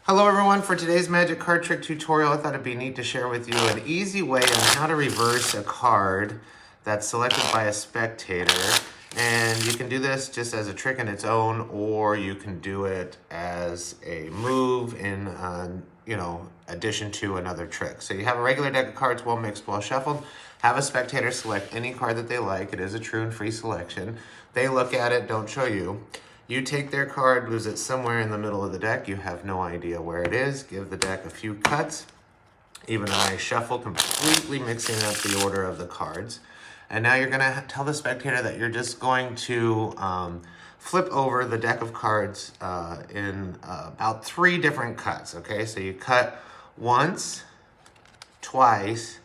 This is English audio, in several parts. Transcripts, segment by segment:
Hello everyone, for today's magic card trick tutorial, I thought it'd be neat to share with you an easy way on how to reverse a card that's selected by a spectator. And you can do this just as a trick in its own, or you can do it as a move in, addition to another trick. So you have a regular deck of cards, well mixed, well shuffled. Have a spectator select any card that they like. It is a true and free selection. They look at it, don't show you. You take their card, lose it somewhere in the middle of the deck. You have no idea where it is. Give the deck a few cuts. Even a nice shuffle, completely mixing up the order of the cards. And now you're gonna tell the spectator that you're just going to flip over the deck of cards in about 3 different cuts, okay? So you cut once, twice,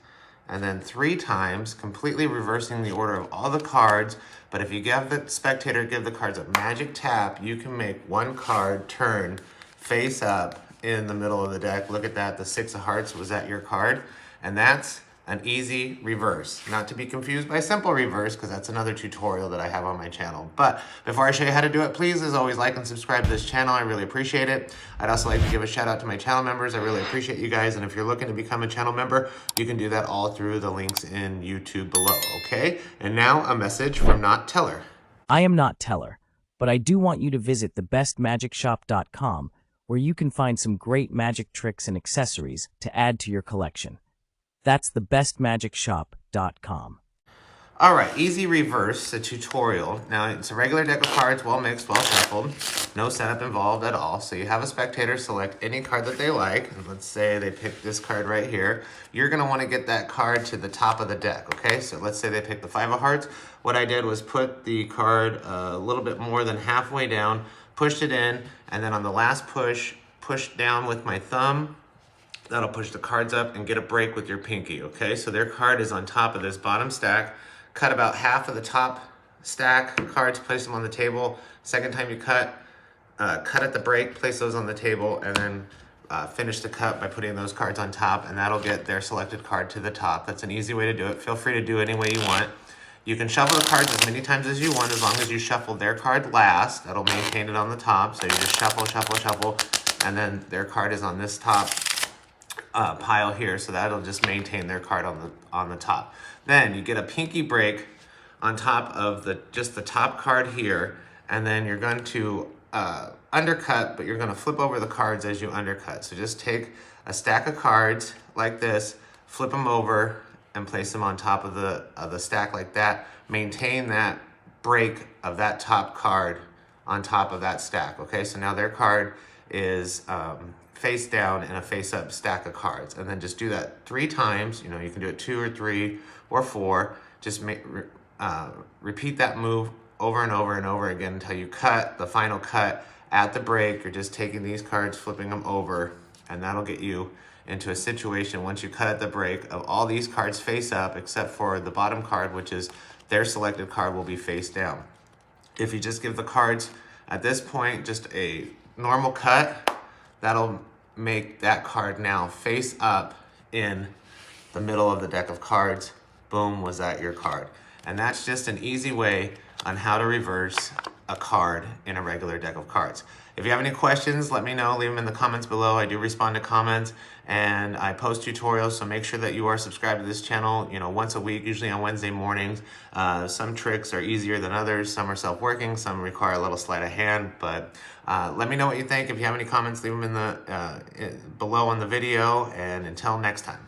and then 3 times, completely reversing the order of all the cards. But if you give the spectator, give the cards a magic tap, you can make one card turn face up in the middle of the deck. Look at that, the 6 of hearts was at your card. And that's an easy reverse. Not to be confused by simple reverse, because that's another tutorial that I have on my channel. But before I show you how to do it, please, as always, like and subscribe to this channel. I really appreciate it. I'd also like to give a shout out to my channel members. I really appreciate you guys. And if you're looking to become a channel member, you can do that all through the links in YouTube below, okay? And now a message from Not Teller. I am not Teller, but I do want you to visit thebestmagicshop.com, where you can find some great magic tricks and accessories to add to your collection. That's thebestmagicshop.com. All right, easy reverse, a tutorial. Now, it's a regular deck of cards, well mixed, well shuffled. No setup involved at all. So you have a spectator select any card that they like. And let's say they pick this card right here. You're gonna wanna get that card to the top of the deck, okay? So let's say they pick the 5 of hearts. What I did was put the card a little bit more than halfway down, pushed it in, and then on the last push, pushed down with my thumb. That'll push the cards up and get a break with your pinky, okay? So their card is on top of this bottom stack. Cut about half of the top stack cards, place them on the table. Second time you cut at the break, place those on the table, and then finish the cut by putting those cards on top, and that'll get their selected card to the top. That's an easy way to do it. Feel free to do it any way you want. You can shuffle the cards as many times as you want, as long as you shuffle their card last. That'll maintain it on the top. So you just shuffle, shuffle, shuffle, and then their card is on this top pile here, so that'll just maintain their card on the top. Then you get a pinky break on top of just the top card here, and then you're going to undercut, but you're going to flip over the cards as you undercut. So just take a stack of cards like this, flip them over, and place them on top of the stack like that. Maintain that break of that top card on top of that stack. Okay, so now their card is face down in a face up stack of cards, and then just do that 3 times. You know, you can do it 2 or 3 or 4. Just repeat that move over and over and over again until you cut the final cut at the break. You're just taking these cards, flipping them over, and that'll get you into a situation once you cut at the break of all these cards face up, except for the bottom card, which is their selected card, will be face down. If you just give the cards at this point just a normal cut, that'll make that card now face up in the middle of the deck of cards. Boom, was that your card? And that's just an easy way on how to reverse a card in a regular deck of cards. If you have any questions, let me know. Leave them in the comments below. I do respond to comments, and I post tutorials, so make sure that you are subscribed to this channel, once a week, usually on Wednesday mornings. Some tricks are easier than others. Some are self-working. Some require a little sleight of hand, but let me know what you think. If you have any comments, leave them below on the video, and until next time.